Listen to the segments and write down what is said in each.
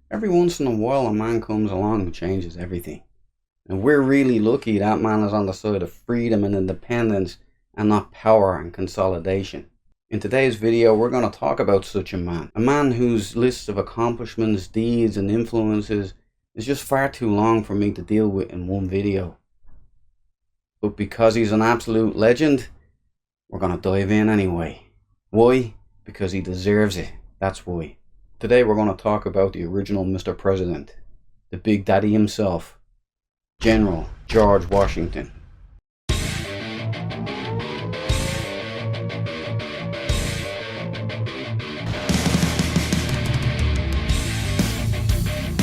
Every once in a while, a man comes along who changes everything. And we're really lucky that man is on the side of freedom and independence and not power and consolidation. In today's video, we're going to talk about such a man whose list of accomplishments, deeds, and influences is just far too long for me to deal with in one video. But because he's an absolute legend, we're going to dive in anyway. Why? Because he deserves it. That's why. Today we're going to talk about the original Mr. President, the Big Daddy himself, General George Washington.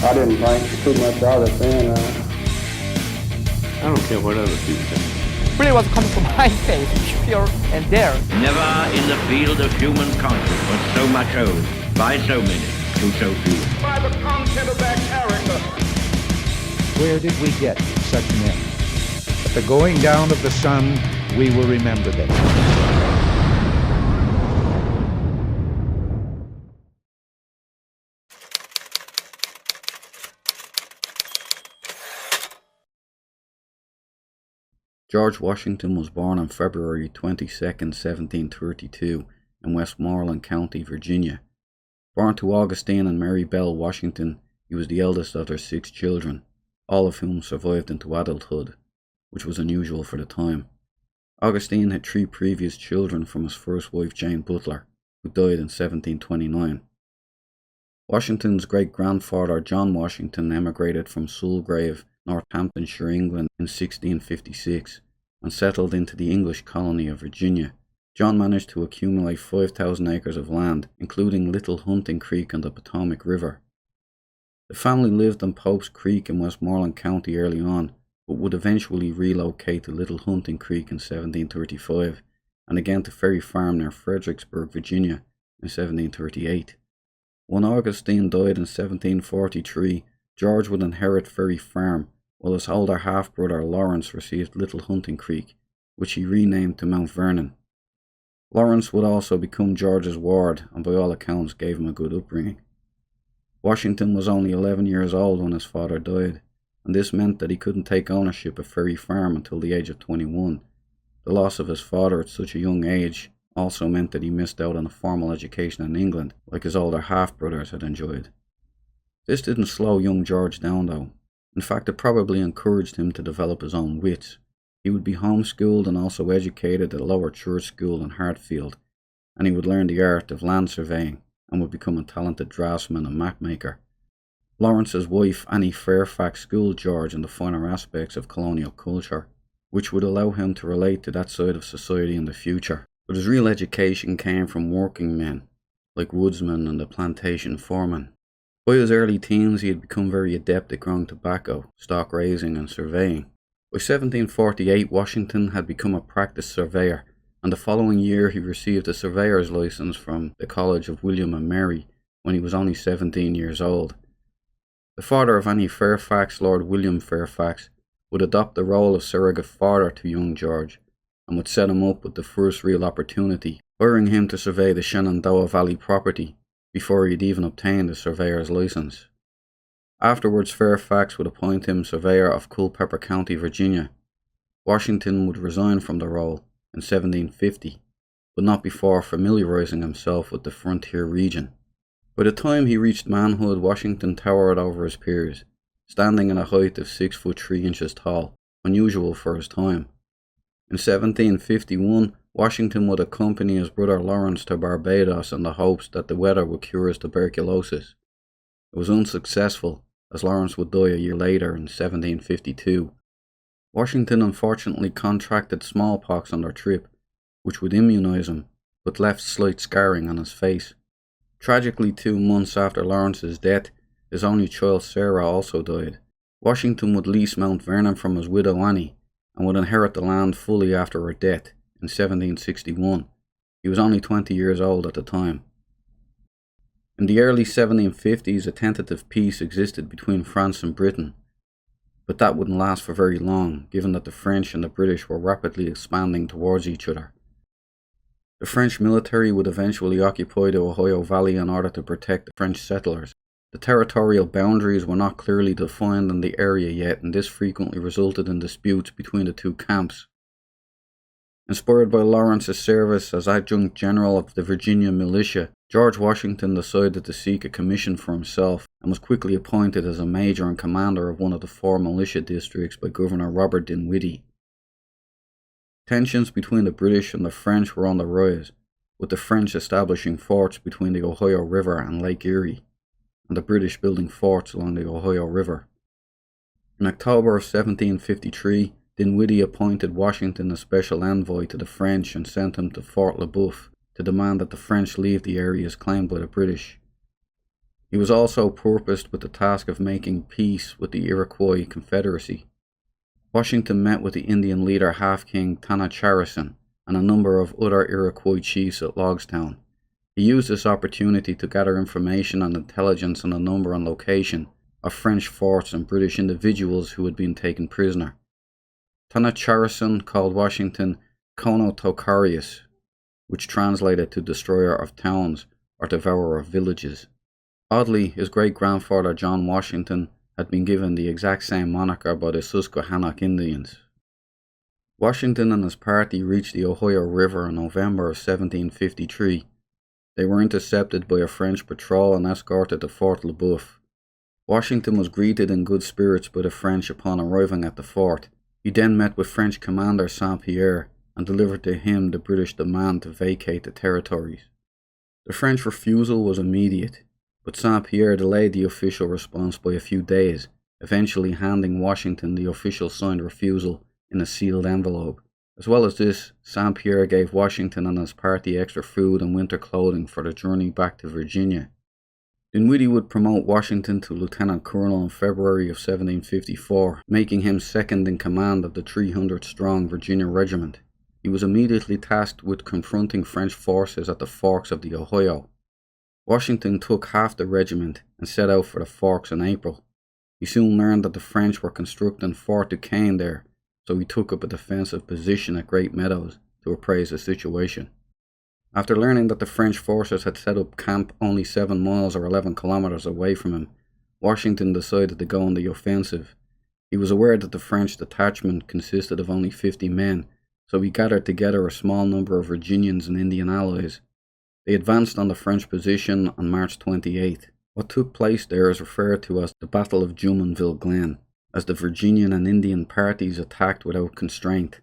I didn't think too much of it then. I don't care what other people think. Really was coming from my face, pure and dare. Never in the field of human conscience was so much owed by so many to so few. By the content of their character. Where did we get such men? At the going down of the sun, we will remember them. George Washington was born on February 22nd, 1732 in Westmoreland County, Virginia. Born to Augustine and Mary Bell Washington, he was the eldest of their 6 children, all of whom survived into adulthood, which was unusual for the time. Augustine had 3 previous children from his first wife Jane Butler, who died in 1729. Washington's great-grandfather John Washington emigrated from Sulgrave, Northamptonshire, England in 1656 and settled into the English colony of Virginia. John managed to accumulate 5,000 acres of land, including Little Hunting Creek and the Potomac River. The family lived on Pope's Creek in Westmoreland County early on, but would eventually relocate to Little Hunting Creek in 1735 and again to Ferry Farm near Fredericksburg, Virginia in 1738. When Augustine died in 1743, George would inherit Ferry Farm, while his older half-brother Lawrence received Little Hunting Creek, which he renamed to Mount Vernon. Lawrence would also become George's ward and by all accounts gave him a good upbringing. Washington was only 11 years old when his father died, and this meant that he couldn't take ownership of Ferry Farm until the age of 21. The loss of his father at such a young age also meant that he missed out on a formal education in England, like his older half-brothers had enjoyed. This didn't slow young George down though. In fact, it probably encouraged him to develop his own wits. He would be homeschooled and also educated at Lower Church School in Hartfield, and he would learn the art of land surveying and would become a talented draftsman and mapmaker. Lawrence's wife Annie Fairfax schooled George in the finer aspects of colonial culture, which would allow him to relate to that side of society in the future. But his real education came from working men, like woodsmen and the plantation foreman. By his early teens, he had become very adept at growing tobacco, stock raising, and surveying. By 1748, Washington had become a practiced surveyor, and the following year he received a surveyor's license from the College of William and Mary when he was only 17 years old. The father of Annie Fairfax, Lord William Fairfax, would adopt the role of surrogate father to young George, and would set him up with the first real opportunity, hiring him to survey the Shenandoah Valley property before he had even obtained a surveyor's license. Afterwards, Fairfax would appoint him surveyor of Culpeper County, Virginia. Washington would resign from the role in 1750, but not before familiarizing himself with the frontier region. By the time he reached manhood, Washington towered over his peers, standing at a height of 6 foot 3 inches tall, unusual for his time. In 1751, Washington would accompany his brother Lawrence to Barbados in the hopes that the weather would cure his tuberculosis. It was unsuccessful, as Lawrence would die a year later in 1752. Washington unfortunately contracted smallpox on their trip, which would immunize him, but left slight scarring on his face. Tragically, 2 months after Lawrence's death, his only child Sarah also died. Washington would lease Mount Vernon from his widow Annie, and would inherit the land fully after her death in 1761. He was only 20 years old at the time. In the early 1750s, a tentative peace existed between France and Britain, but that wouldn't last for very long, given that the French and the British were rapidly expanding towards each other. The French military would eventually occupy the Ohio Valley in order to protect the French settlers. The territorial boundaries were not clearly defined in the area yet, and this frequently resulted in disputes between the two camps. Inspired by Lawrence's service as adjunct general of the Virginia militia, George Washington decided to seek a commission for himself and was quickly appointed as a major and commander of one of the 4 militia districts by Governor Robert Dinwiddie. Tensions between the British and the French were on the rise, with the French establishing forts between the Ohio River and Lake Erie, and the British building forts along the Ohio River. In October of 1753, Dinwiddie appointed Washington a special envoy to the French and sent him to Fort Le Boeuf to demand that the French leave the areas claimed by the British. He was also purposed with the task of making peace with the Iroquois Confederacy. Washington met with the Indian leader Half-King Tanacharison and a number of other Iroquois chiefs at Logstown. He used this opportunity to gather information and intelligence on the number and location of French forts and British individuals who had been taken prisoner. Tanacharison called Washington Conotocarius, which translated to destroyer of towns or devourer of villages. Oddly, his great-grandfather John Washington had been given the exact same moniker by the Susquehannock Indians. Washington and his party reached the Ohio River in November of 1753. They were intercepted by a French patrol and escorted to Fort Le Boeuf. Washington was greeted in good spirits by the French upon arriving at the fort. He then met with French commander Saint-Pierre and delivered to him the British demand to vacate the territories. The French refusal was immediate, but Saint-Pierre delayed the official response by a few days, eventually handing Washington the official signed refusal in a sealed envelope. As well as this, Saint-Pierre gave Washington and his party extra food and winter clothing for the journey back to Virginia. Dinwiddie would promote Washington to lieutenant colonel in February of 1754, making him second in command of the 300-strong Virginia regiment. He was immediately tasked with confronting French forces at the forks of the Ohio. Washington took half the regiment and set out for the forks in April. He soon learned that the French were constructing Fort Duquesne there, so he took up a defensive position at Great Meadows to appraise the situation. After learning that the French forces had set up camp only 7 miles or 11 kilometers away from him, Washington decided to go on the offensive. He was aware that the French detachment consisted of only 50 men, so he gathered together a small number of Virginians and Indian allies. They advanced on the French position on March 28th. What took place there is referred to as the Battle of Jumonville Glen, as the Virginian and Indian parties attacked without constraint.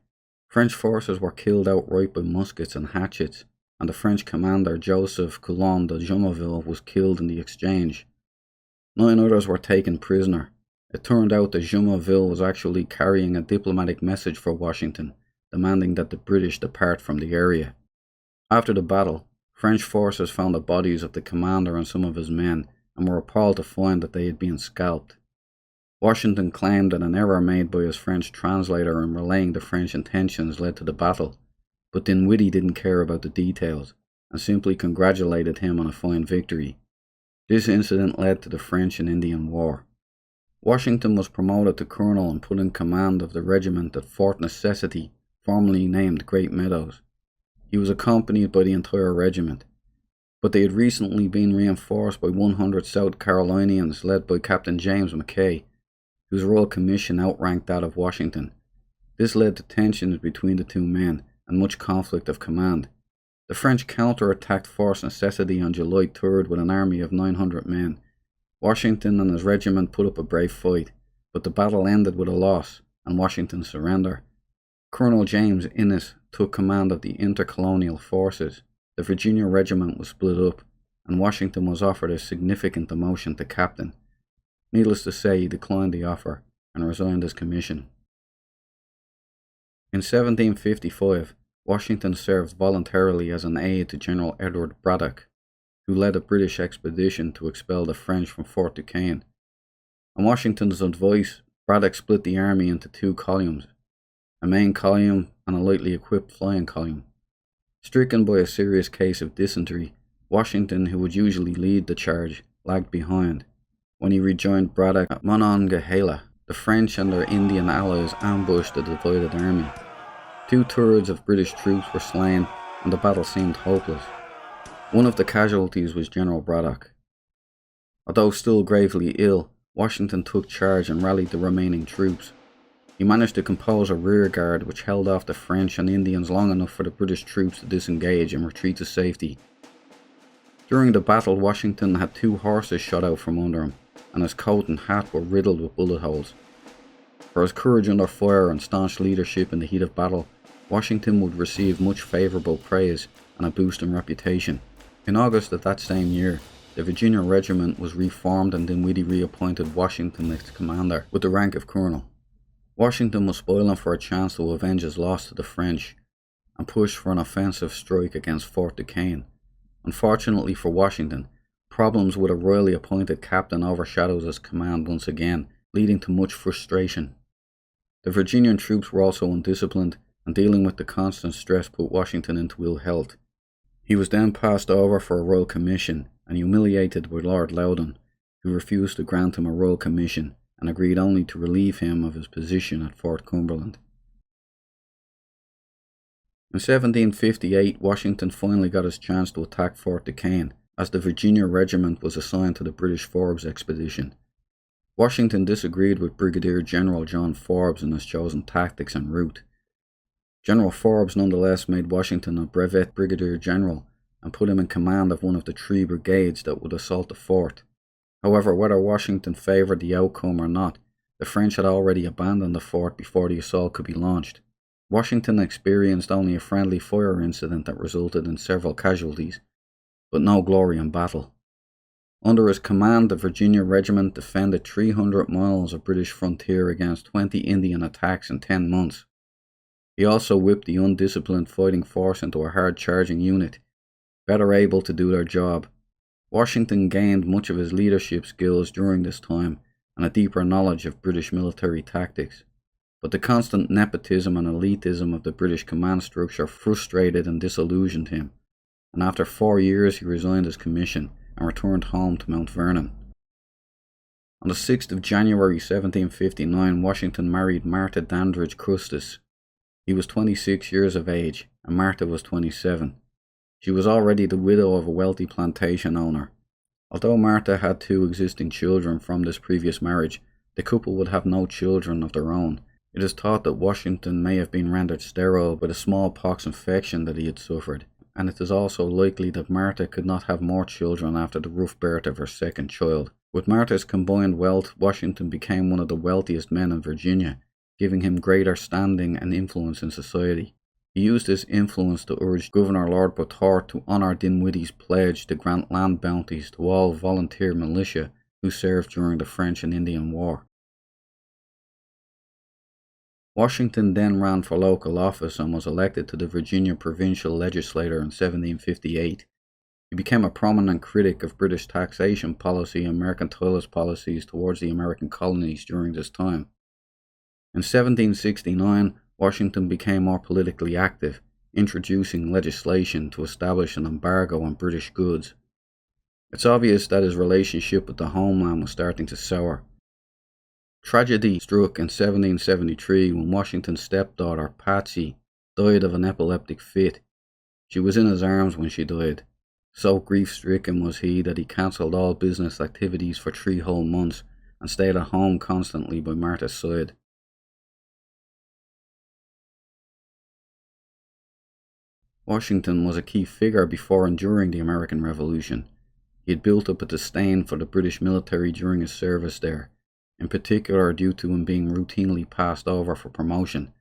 French forces were killed outright by muskets and hatchets, and the French commander Joseph Coulon de Jumonville was killed in the exchange. 9 others were taken prisoner. It turned out that Jumonville was actually carrying a diplomatic message for Washington, demanding that the British depart from the area. After the battle, French forces found the bodies of the commander and some of his men, and were appalled to find that they had been scalped. Washington claimed that an error made by his French translator in relaying the French intentions led to the battle, but Dinwiddie didn't care about the details, and simply congratulated him on a fine victory. This incident led to the French and Indian War. Washington was promoted to colonel and put in command of the regiment at Fort Necessity, formerly named Great Meadows. He was accompanied by the entire regiment, but they had recently been reinforced by 100 South Carolinians led by Captain James Mackay, whose royal commission outranked that of Washington. This led to tensions between the two men and much conflict of command. The French counterattacked Fort Necessity on July 3rd with an army of 900 men. Washington and his regiment put up a brave fight, but the battle ended with a loss and Washington's surrender. Colonel James Innes took command of the intercolonial forces. The Virginia regiment was split up, and Washington was offered a significant demotion to captain. Needless to say, he declined the offer and resigned his commission. In 1755, Washington served voluntarily as an aide to General Edward Braddock, who led a British expedition to expel the French from Fort Duquesne. On Washington's advice, Braddock split the army into 2 columns, a main column and a lightly equipped flying column. Stricken by a serious case of dysentery, Washington, who would usually lead the charge, lagged behind. When he rejoined Braddock at Monongahela, the French and their Indian allies ambushed the divided army. 2/3 of British troops were slain, and the battle seemed hopeless. One of the casualties was General Braddock. Although still gravely ill, Washington took charge and rallied the remaining troops. He managed to compose a rearguard which held off the French and Indians long enough for the British troops to disengage and retreat to safety. During the battle, Washington had 2 horses shot out from under him, and his coat and hat were riddled with bullet holes. For his courage under fire and staunch leadership in the heat of battle, Washington would receive much favourable praise and a boost in reputation. In August of that same year, the Virginia Regiment was reformed and Dinwiddie reappointed Washington its commander with the rank of colonel. Washington was spoiling for a chance to avenge his loss to the French and pushed for an offensive strike against Fort Duquesne. Unfortunately for Washington, problems with a royally appointed captain overshadowed his command once again, leading to much frustration. The Virginian troops were also undisciplined, and dealing with the constant stress put Washington into ill health. He was then passed over for a royal commission and humiliated by Lord Loudon, who refused to grant him a royal commission and agreed only to relieve him of his position at Fort Cumberland. In 1758, Washington finally got his chance to attack Fort Duquesne, as the Virginia Regiment was assigned to the British Forbes expedition. Washington disagreed with Brigadier General John Forbes in his chosen tactics and route. General Forbes nonetheless made Washington a brevet brigadier general and put him in command of one of the 3 brigades that would assault the fort. However, whether Washington favoured the outcome or not, the French had already abandoned the fort before the assault could be launched. Washington experienced only a friendly fire incident that resulted in several casualties, but no glory in battle. Under his command, the Virginia Regiment defended 300 miles of British frontier against 20 Indian attacks in 10 months. He also whipped the undisciplined fighting force into a hard-charging unit, better able to do their job. Washington gained much of his leadership skills during this time and a deeper knowledge of British military tactics. But the constant nepotism and elitism of the British command structure frustrated and disillusioned him, and after 4 years he resigned his commission and returned home to Mount Vernon. On the 6th of January 1759, Washington married Martha Dandridge Custis. He was 26 years of age, and Martha was 27. She was already the widow of a wealthy plantation owner. Although Martha had 2 existing children from this previous marriage, the couple would have no children of their own. It is thought that Washington may have been rendered sterile by the smallpox infection that he had suffered, and it is also likely that Martha could not have more children after the rough birth of her second child. With Martha's combined wealth, Washington became one of the wealthiest men in Virginia, giving him greater standing and influence in society. He used this influence to urge Governor Lord Bouthart to honour Dinwiddie's pledge to grant land bounties to all volunteer militia who served during the French and Indian War. Washington then ran for local office and was elected to the Virginia Provincial Legislature in 1758. He became a prominent critic of British taxation policy and mercantilist policies towards the American colonies during this time. In 1769, Washington became more politically active, introducing legislation to establish an embargo on British goods. It's obvious that his relationship with the homeland was starting to sour. Tragedy struck in 1773 when Washington's stepdaughter, Patsy, died of an epileptic fit. She was in his arms when she died. So grief-stricken was he that he cancelled all business activities for 3 whole months and stayed at home constantly by Martha's side. Washington was a key figure before and during the American Revolution. He had built up a disdain for the British military during his service there, in particular due to him being routinely passed over for promotion,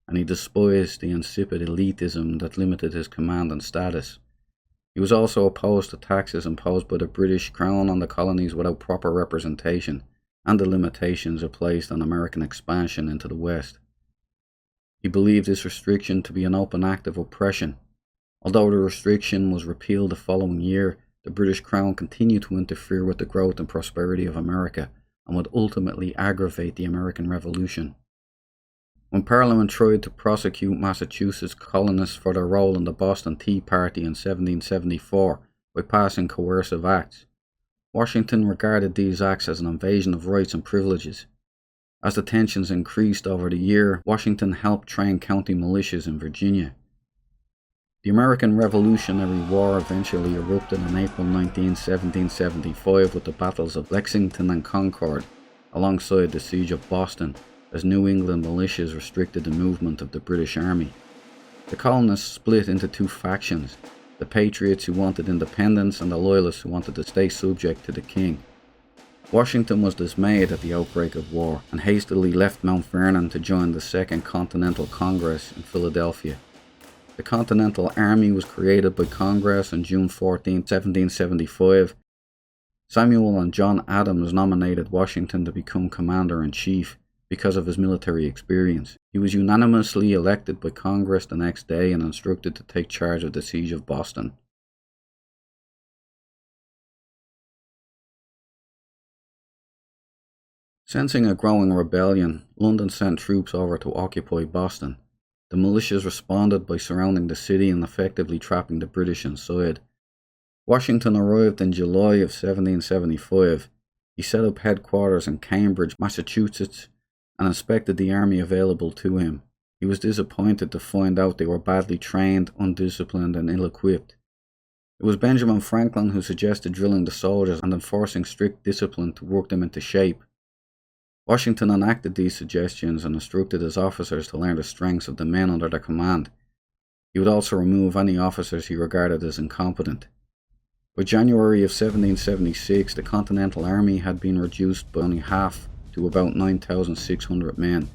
and he despised the insipid elitism that limited his command and status. He was also opposed to taxes imposed by the British Crown on the colonies without proper representation, and the limitations it placed on American expansion into the West. He believed this restriction to be an open act of oppression. Although the restriction was repealed the following year, the British Crown continued to interfere with the growth and prosperity of America, and would ultimately aggravate the American Revolution. When Parliament tried to prosecute Massachusetts colonists for their role in the Boston Tea Party in 1774 by passing coercive acts, Washington regarded these acts as an invasion of rights and privileges. As the tensions increased over the year, Washington helped train county militias in Virginia. The American Revolutionary War eventually erupted on April 19, 1775 with the battles of Lexington and Concord, alongside the siege of Boston, as New England militias restricted the movement of the British Army. The colonists split into two factions, the Patriots who wanted independence and the Loyalists who wanted to stay subject to the king. Washington was dismayed at the outbreak of war and hastily left Mount Vernon to join the Second Continental Congress in Philadelphia. The Continental Army was created by Congress on June 14, 1775. Samuel and John Adams nominated Washington to become Commander-in-Chief because of his military experience. He was unanimously elected by Congress the next day and instructed to take charge of the siege of Boston. Sensing a growing rebellion, London sent troops over to occupy Boston. The militias responded by surrounding the city and effectively trapping the British inside. Washington arrived in July of 1775. He set up headquarters in Cambridge, Massachusetts, and inspected the army available to him. He was disappointed to find out they were badly trained, undisciplined, and ill-equipped. It was Benjamin Franklin who suggested drilling the soldiers and enforcing strict discipline to work them into shape. Washington enacted these suggestions and instructed his officers to learn the strengths of the men under their command. He would also remove any officers he regarded as incompetent. By January of 1776, the Continental Army had been reduced by only half to about 9,600 men,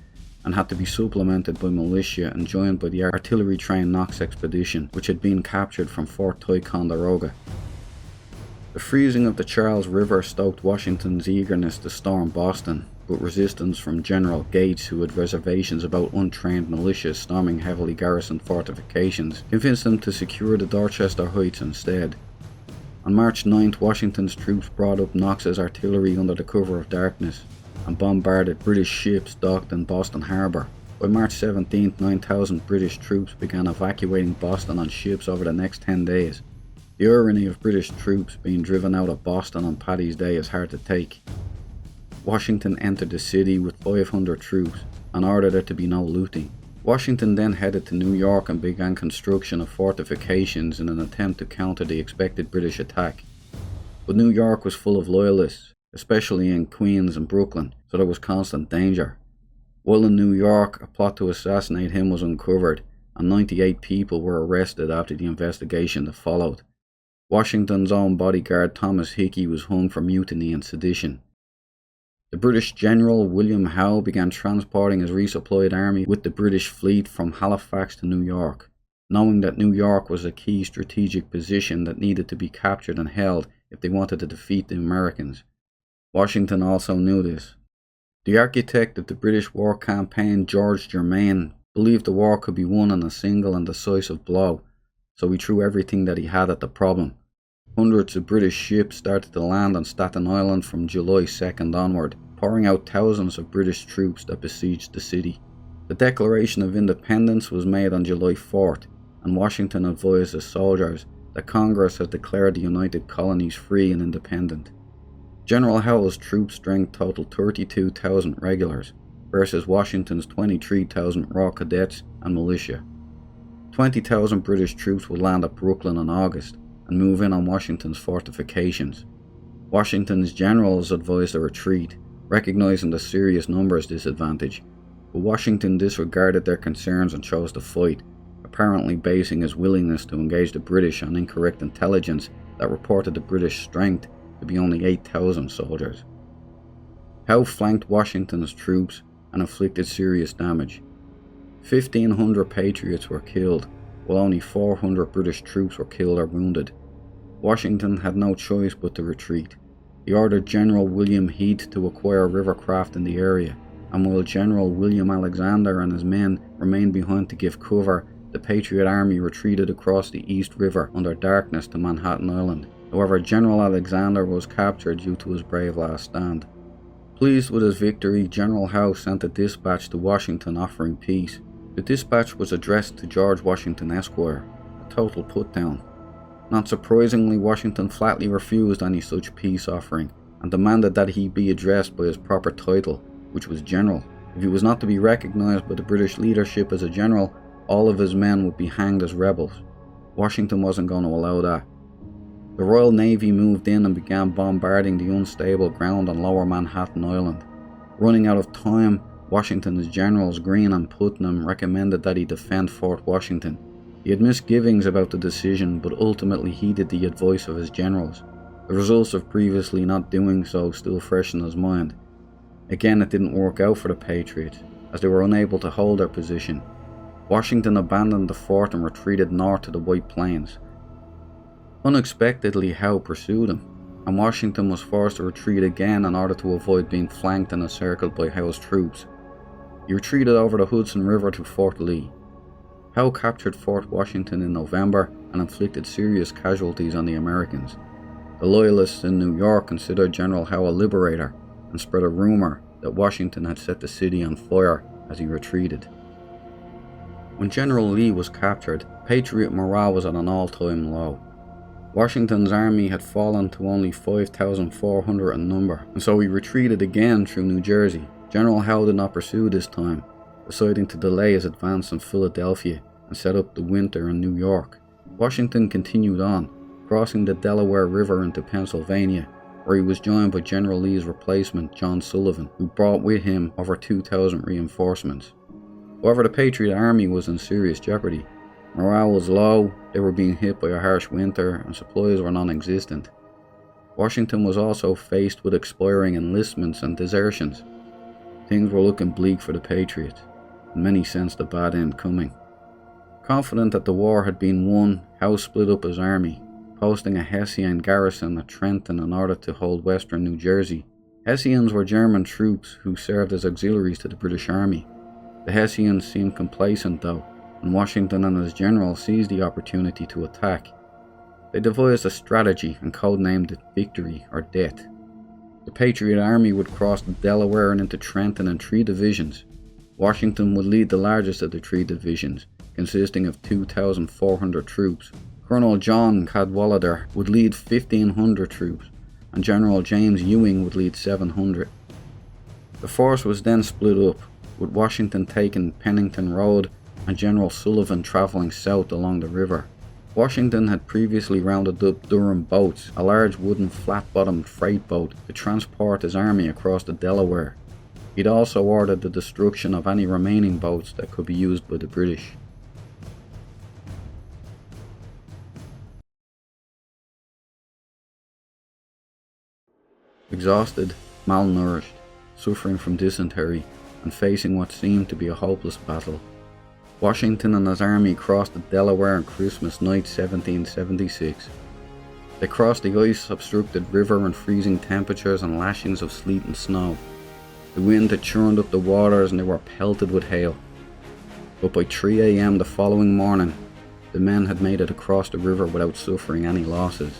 and had to be supplemented by militia and joined by the artillery-trained Knox expedition, which had been captured from Fort Ticonderoga. The freezing of the Charles River stoked Washington's eagerness to storm Boston, but resistance from General Gates, who had reservations about untrained militias storming heavily garrisoned fortifications, convinced him to secure the Dorchester Heights instead. On March 9th, Washington's troops brought up Knox's artillery under the cover of darkness and bombarded British ships docked in Boston Harbor. By March 17th, 9,000 British troops began evacuating Boston on ships over the next 10 days. The irony of British troops being driven out of Boston on Paddy's Day is hard to take. Washington entered the city with 500 troops and ordered there to be no looting. Washington then headed to New York and began construction of fortifications in an attempt to counter the expected British attack. But New York was full of loyalists, especially in Queens and Brooklyn, so there was constant danger. While in New York, a plot to assassinate him was uncovered, and 98 people were arrested after the investigation that followed. Washington's own bodyguard Thomas Hickey was hung for mutiny and sedition. The British General William Howe began transporting his resupplied army with the British fleet from Halifax to New York, knowing that New York was a key strategic position that needed to be captured and held if they wanted to defeat the Americans. Washington also knew this. The architect of the British war campaign, George Germain, believed the war could be won in a single and decisive blow, so he threw everything that he had at the problem. Hundreds of British ships started to land on Staten Island from July 2nd onward, pouring out thousands of British troops that besieged the city. The Declaration of Independence was made on July 4th, and Washington advised his soldiers that Congress had declared the United Colonies free and independent. General Howe's troop strength totaled 32,000 regulars, versus Washington's 23,000 raw cadets and militia. 20,000 British troops would land at Brooklyn in August and move in on Washington's fortifications. Washington's generals advised a retreat, recognizing the serious numbers disadvantage, but Washington disregarded their concerns and chose to fight, apparently basing his willingness to engage the British on incorrect intelligence that reported the British strength to be only 8,000 soldiers. Howe flanked Washington's troops and inflicted serious damage. 1,500 Patriots were killed, while only 400 British troops were killed or wounded. Washington had no choice but to retreat. He ordered General William Heath to acquire rivercraft in the area, and while General William Alexander and his men remained behind to give cover, the Patriot Army retreated across the East River under darkness to Manhattan Island. However, General Alexander was captured due to his brave last stand. Pleased with his victory, General Howe sent a dispatch to Washington offering peace. The dispatch was addressed to George Washington Esquire, a total put-down. Not surprisingly, Washington flatly refused any such peace offering and demanded that he be addressed by his proper title, which was General. If he was not to be recognized by the British leadership as a general, all of his men would be hanged as rebels. Washington wasn't going to allow that. The Royal Navy moved in and began bombarding the unstable ground on lower Manhattan Island. Running out of time, Washington's generals Greene and Putnam recommended that he defend Fort Washington. He had misgivings about the decision, but ultimately heeded the advice of his generals, the results of previously not doing so still fresh in his mind. Again, it didn't work out for the Patriots, as they were unable to hold their position. Washington abandoned the fort and retreated north to the White Plains. Unexpectedly, Howe pursued him, and Washington was forced to retreat again in order to avoid being flanked and encircled by Howe's troops. He retreated over the Hudson River to Fort Lee. Howe captured Fort Washington in November and inflicted serious casualties on the Americans. The Loyalists in New York considered General Howe a liberator and spread a rumor that Washington had set the city on fire as he retreated. When General Lee was captured, Patriot morale was at an all-time low. Washington's army had fallen to only 5,400 in number, and so he retreated again through New Jersey. General Howe did not pursue this time, deciding to delay his advance in Philadelphia and set up the winter in New York. Washington continued on, crossing the Delaware River into Pennsylvania, where he was joined by General Lee's replacement, John Sullivan, who brought with him over 2,000 reinforcements. However, the Patriot army was in serious jeopardy. Morale was low, they were being hit by a harsh winter, and supplies were non-existent. Washington was also faced with expiring enlistments and desertions. Things were looking bleak for the Patriots, and many sensed a bad end coming. Confident that the war had been won, Howe split up his army, posting a Hessian garrison at Trenton in order to hold western New Jersey. Hessians were German troops who served as auxiliaries to the British Army. The Hessians seemed complacent though, and Washington and his generals seized the opportunity to attack. They devised a strategy and codenamed it Victory or Death. The Patriot Army would cross the Delaware and into Trenton in 3 divisions. Washington would lead the largest of the 3 divisions, consisting of 2,400 troops. Colonel John Cadwalader would lead 1,500 troops, and General James Ewing would lead 700. The force was then split up, with Washington taking Pennington Road and General Sullivan travelling south along the river. Washington had previously rounded up Durham boats, a large wooden flat-bottomed freight boat, to transport his army across the Delaware. He'd also ordered the destruction of any remaining boats that could be used by the British. Exhausted, malnourished, suffering from dysentery, and facing what seemed to be a hopeless battle, Washington and his army crossed the Delaware on Christmas night 1776. They crossed the ice-obstructed river in freezing temperatures and lashings of sleet and snow. The wind had churned up the waters and they were pelted with hail. But by 3 a.m. the following morning, the men had made it across the river without suffering any losses.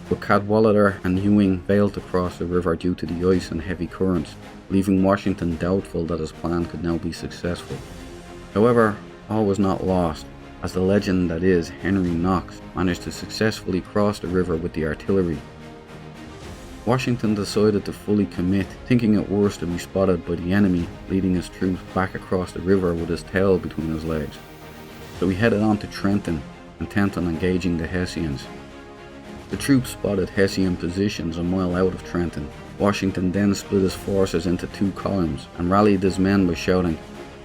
But Cadwalader and Ewing failed to cross the river due to the ice and heavy currents, leaving Washington doubtful that his plan could now be successful. However, all was not lost, as the legend that is Henry Knox managed to successfully cross the river with the artillery. Washington decided to fully commit, thinking it worse to be spotted by the enemy leading his troops back across the river with his tail between his legs. So he headed on to Trenton, intent on engaging the Hessians. The troops spotted Hessian positions a mile out of Trenton. Washington then split his forces into 2 columns and rallied his men by shouting,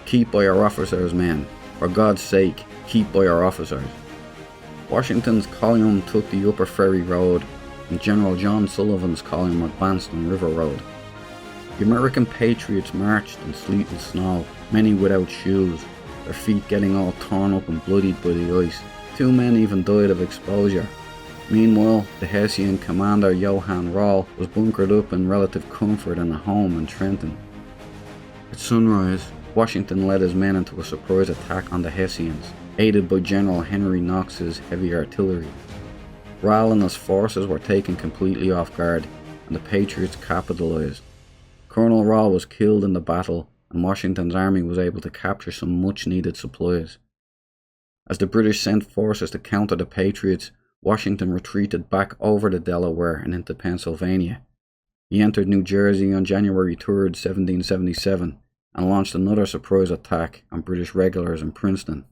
"Keep by our officers, men! For God's sake, keep by our officers!" Washington's column took the Upper Ferry Road, and General John Sullivan's column advanced on River Road. The American Patriots marched in sleet and snow, many without shoes, their feet getting all torn up and bloodied by the ice. 2 men even died of exposure. Meanwhile, the Hessian commander Johann Rall was bunkered up in relative comfort in a home in Trenton. At sunrise, Washington led his men into a surprise attack on the Hessians, aided by General Henry Knox's heavy artillery. Rall and his forces were taken completely off guard, and the Patriots capitalized. Colonel Rall was killed in the battle, and Washington's army was able to capture some much-needed supplies. As the British sent forces to counter the Patriots, Washington retreated back over the Delaware and into Pennsylvania. He entered New Jersey on January 3rd, 1777, and launched another surprise attack on British regulars in Princeton.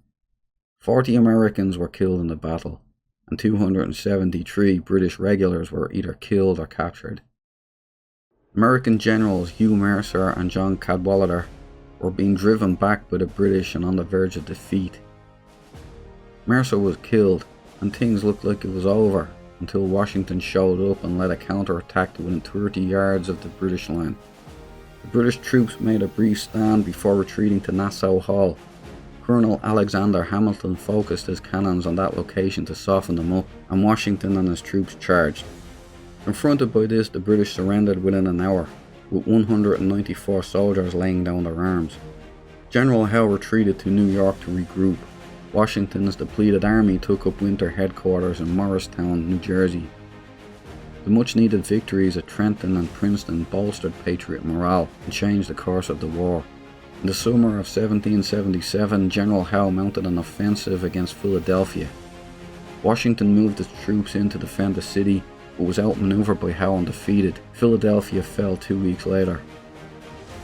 40 Americans were killed in the battle, and 273 British regulars were either killed or captured. American generals Hugh Mercer and John Cadwalader were being driven back by the British and on the verge of defeat. Mercer was killed, and things looked like it was over until Washington showed up and led a counterattack to within 30 yards of the British line. The British troops made a brief stand before retreating to Nassau Hall. Colonel Alexander Hamilton focused his cannons on that location to soften them up, and Washington and his troops charged. Confronted by this, the British surrendered within an hour, with 194 soldiers laying down their arms. General Howe retreated to New York to regroup. Washington's depleted army took up winter headquarters in Morristown, New Jersey. The much-needed victories at Trenton and Princeton bolstered Patriot morale and changed the course of the war. In the summer of 1777, General Howe mounted an offensive against Philadelphia. Washington moved his troops in to defend the city, but was outmaneuvered by Howe and defeated. Philadelphia fell 2 weeks later.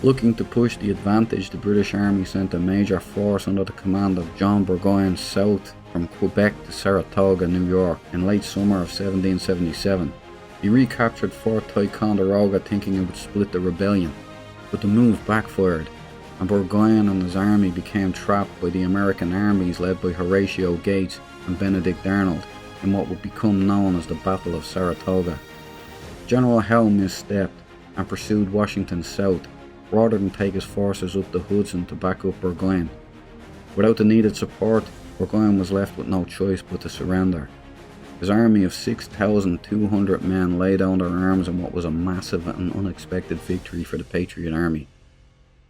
Looking to push the advantage, the British Army sent a major force under the command of John Burgoyne south from Quebec to Saratoga, New York, in late summer of 1777. He recaptured Fort Ticonderoga thinking it would split the rebellion, but the move backfired, and Burgoyne and his army became trapped by the American armies led by Horatio Gates and Benedict Arnold in what would become known as the Battle of Saratoga. General Howe misstepped and pursued Washington south, rather than take his forces up the Hudson to back up Burgoyne. Without the needed support, Burgoyne was left with no choice but to surrender. His army of 6,200 men lay down their arms in what was a massive and unexpected victory for the Patriot Army.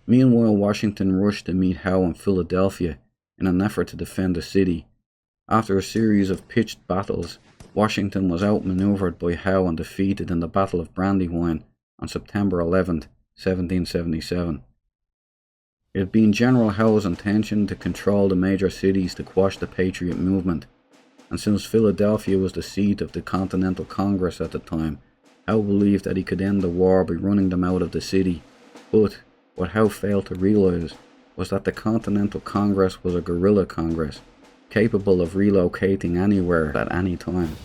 Meanwhile, Washington rushed to meet Howe in Philadelphia in an effort to defend the city. After a series of pitched battles, Washington was outmaneuvered by Howe and defeated in the Battle of Brandywine on September 11, 1777. It had been General Howe's intention to control the major cities to quash the Patriot movement, and since Philadelphia was the seat of the Continental Congress at the time, Howe believed that he could end the war by running them out of the city. But what Howe failed to realize was that the Continental Congress was a guerrilla Congress, capable of relocating anywhere at any time.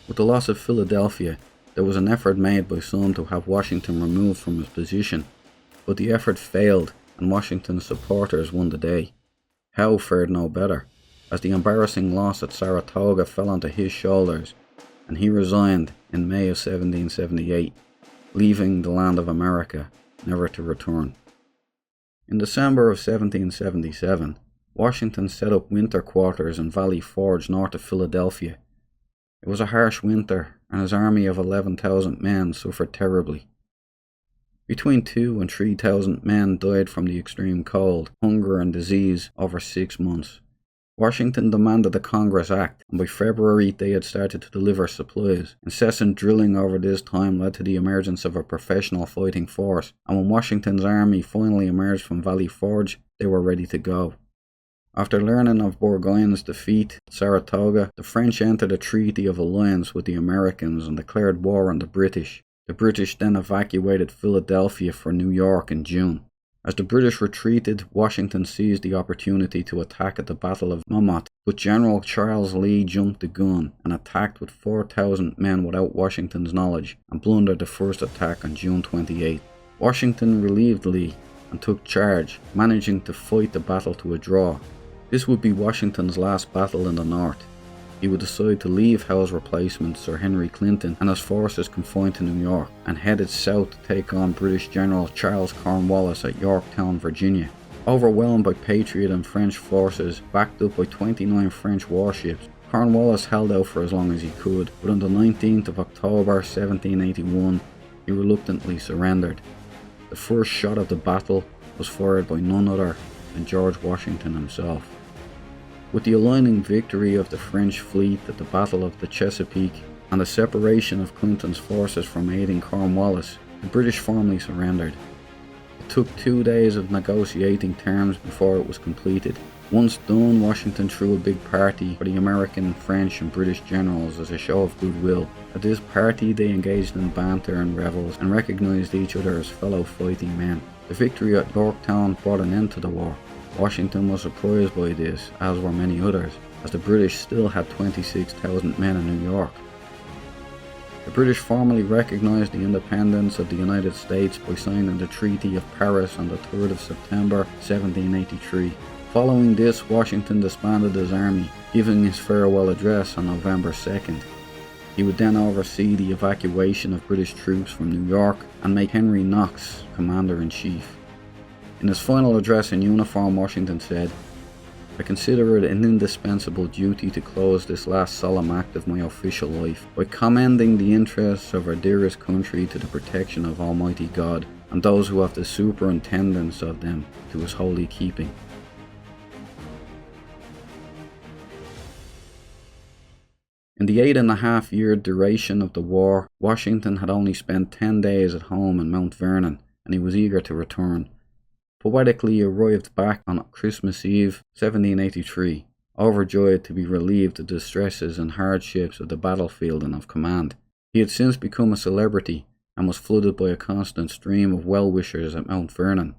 With the loss of Philadelphia, there was an effort made by some to have Washington removed from his position, but the effort failed and Washington's supporters won the day. Howe fared no better, as the embarrassing loss at Saratoga fell onto his shoulders, and he resigned in May of 1778, leaving the land of America, never to return. In December of 1777, Washington set up winter quarters in Valley Forge north of Philadelphia. It was a harsh winter, and his army of 11,000 men suffered terribly. Between 2,000 and 3,000 men died from the extreme cold, hunger and disease over 6 months. Washington demanded the Congress Act, and by February they had started to deliver supplies. Incessant drilling over this time led to the emergence of a professional fighting force, and when Washington's army finally emerged from Valley Forge, they were ready to go. After learning of Burgoyne's defeat at Saratoga, the French entered a treaty of alliance with the Americans and declared war on the British. The British then evacuated Philadelphia for New York in June. As the British retreated, Washington seized the opportunity to attack at the Battle of Monmouth, but General Charles Lee jumped the gun and attacked with 4,000 men without Washington's knowledge and blundered the first attack on June 28. Washington relieved Lee and took charge, managing to fight the battle to a draw. This would be Washington's last battle in the North. He would decide to leave Howe's replacement, Sir Henry Clinton, and his forces confined to New York, and headed south to take on British General Charles Cornwallis at Yorktown, Virginia. Overwhelmed by Patriot and French forces, backed up by 29 French warships, Cornwallis held out for as long as he could, but on the 19th of October 1781, he reluctantly surrendered. The first shot of the battle was fired by none other than George Washington himself. With the aligning victory of the French fleet at the Battle of the Chesapeake and the separation of Clinton's forces from aiding Cornwallis, the British formally surrendered. It took 2 days of negotiating terms before it was completed, Once done, Washington threw a big party for the American, French and British generals as a show of goodwill. At this party they engaged in banter and revels and recognised each other as fellow fighting men. The victory at Yorktown brought an end to the war. Washington was surprised by this, as were many others, as the British still had 26,000 men in New York. The British formally recognised the independence of the United States by signing the Treaty of Paris on the 3rd of September 1783. Following this, Washington disbanded his army, giving his farewell address on November 2nd. He would then oversee the evacuation of British troops from New York and make Henry Knox Commander-in-Chief. In his final address in uniform, Washington said, "I consider it an indispensable duty to close this last solemn act of my official life by commending the interests of our dearest country to the protection of Almighty God and those who have the superintendence of them to His holy keeping." In the 8.5-year duration of the war, Washington had only spent 10 days at home in Mount Vernon, and he was eager to return. Poetically, he arrived back on Christmas Eve, 1783, overjoyed to be relieved of the stresses and hardships of the battlefield and of command. He had since become a celebrity, and was flooded by a constant stream of well-wishers at Mount Vernon.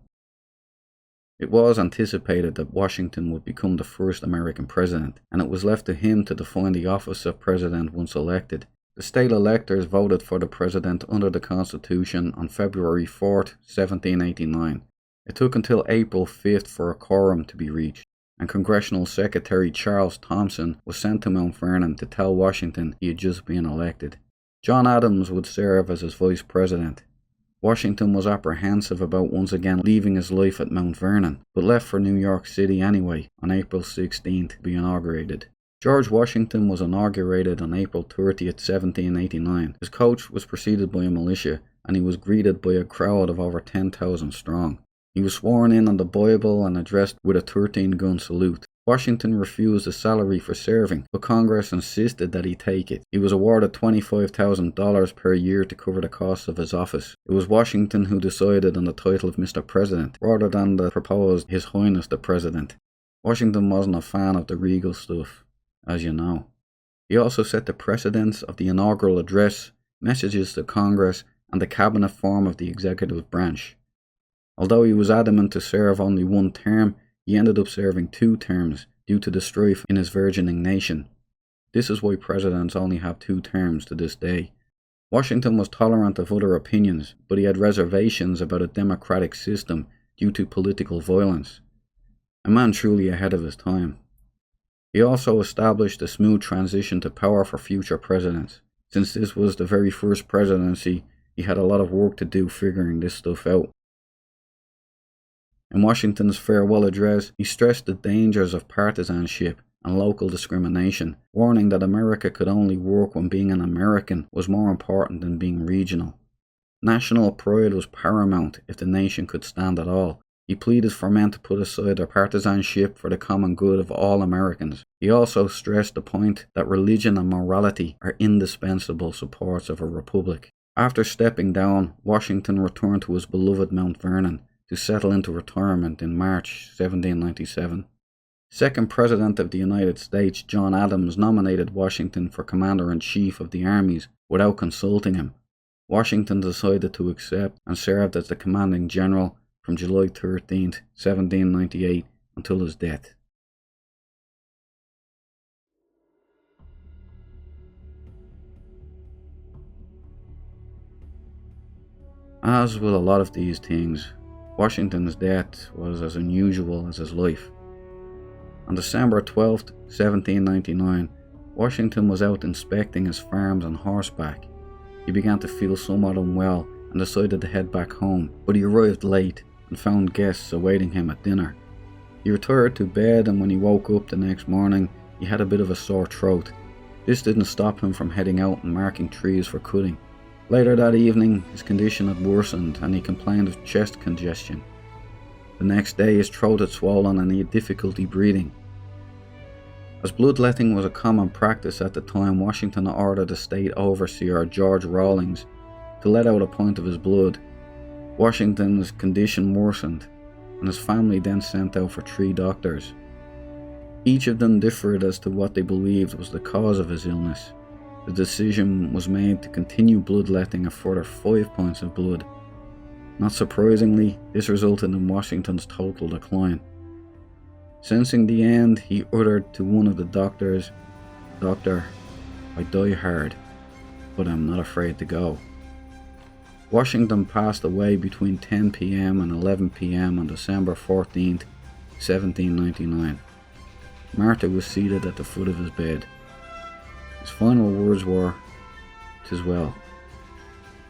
It was anticipated that Washington would become the first American president, and it was left to him to define the office of president once elected. The state electors voted for the president under the Constitution on February 4th, 1789. It took until April 5th for a quorum to be reached, and Congressional Secretary Charles Thomson was sent to Mount Vernon to tell Washington he had just been elected. John Adams would serve as his vice president. Washington was apprehensive about once again leaving his life at Mount Vernon, but left for New York City anyway on April 16th to be inaugurated. George Washington was inaugurated on April 30th, 1789. His coach was preceded by a militia, and he was greeted by a crowd of over 10,000 strong. He was sworn in on the Bible and addressed with a 13-gun salute. Washington refused a salary for serving, but Congress insisted that he take it. He was awarded $25,000 per year to cover the costs of his office. It was Washington who decided on the title of Mr. President, rather than the proposed His Highness the President. Washington wasn't a fan of the regal stuff, as you know. He also set the precedence of the inaugural address, messages to Congress, and the cabinet form of the executive branch. Although he was adamant to serve only one term, he ended up serving 2 terms due to the strife in his burgeoning nation. This is why presidents only have 2 terms to this day. Washington was tolerant of other opinions, but he had reservations about a democratic system due to political violence. A man truly ahead of his time. He also established a smooth transition to power for future presidents. Since this was the very first presidency, he had a lot of work to do figuring this stuff out. In Washington's farewell address, he stressed the dangers of partisanship and local discrimination, warning that America could only work when being an American was more important than being regional. National pride was paramount if the nation could stand at all. He pleaded for men to put aside their partisanship for the common good of all Americans. He also stressed the point that religion and morality are indispensable supports of a republic. After stepping down, Washington returned to his beloved Mount Vernon to settle into retirement in March 1797. Second President of the United States, John Adams, nominated Washington for Commander-in-Chief of the armies without consulting him. Washington decided to accept and served as the commanding general from July 13, 1798 until his death. As with a lot of these things, Washington's death was as unusual as his life. On December 12, 1799, Washington was out inspecting his farms on horseback. He began to feel somewhat unwell and decided to head back home, but he arrived late and found guests awaiting him at dinner. He retired to bed, and when he woke up the next morning, he had a bit of a sore throat. This didn't stop him from heading out and marking trees for cutting. Later that evening, his condition had worsened and he complained of chest congestion. The next day, his throat had swollen and he had difficulty breathing. As bloodletting was a common practice at the time, Washington ordered the state overseer, George Rawlings, to let out a pint of his blood. Washington's condition worsened, and his family then sent out for 3 doctors. Each of them differed as to what they believed was the cause of his illness. The decision was made to continue bloodletting a further 5 pints of blood. Not surprisingly, this resulted in Washington's total decline. Sensing the end, he uttered to one of the doctors, "Doctor, I die hard, but I'm not afraid to go." Washington passed away between 10 p.m. and 11 p.m. on December 14th, 1799. Martha was seated at the foot of his bed. His final words were, "'Tis well."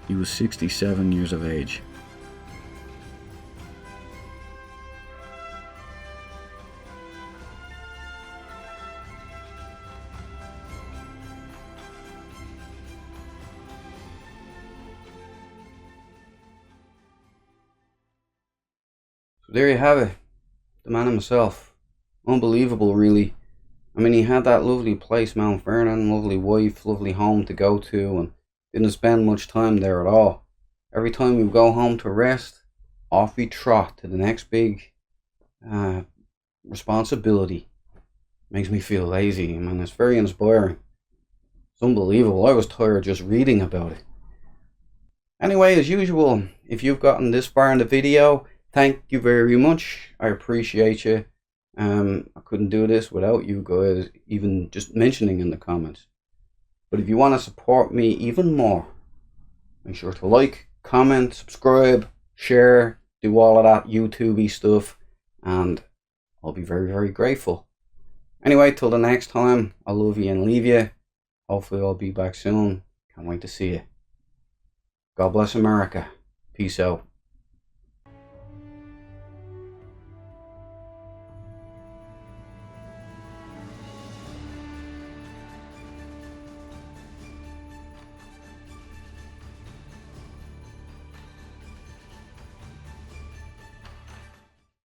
He was 67 years of age. So there you have it. The man himself. Unbelievable, really. I mean, he had that lovely place, Mount Vernon, lovely wife, lovely home to go to, and didn't spend much time there at all. Every time we go home to rest, off we trot to the next big responsibility. Makes me feel lazy. I mean, it's very inspiring. It's unbelievable. I was tired just reading about it. Anyway, as usual, if you've gotten this far in the video, thank you very much. I appreciate you. I couldn't do this without you guys even just mentioning in the comments. But if you want to support me even more, make sure to like, comment, subscribe, share, do all of that YouTube-y stuff, and I'll be very, very grateful. Anyway, till the next time, I love you and leave you. Hopefully I'll be back soon. Can't wait to see you. God bless America. Peace out.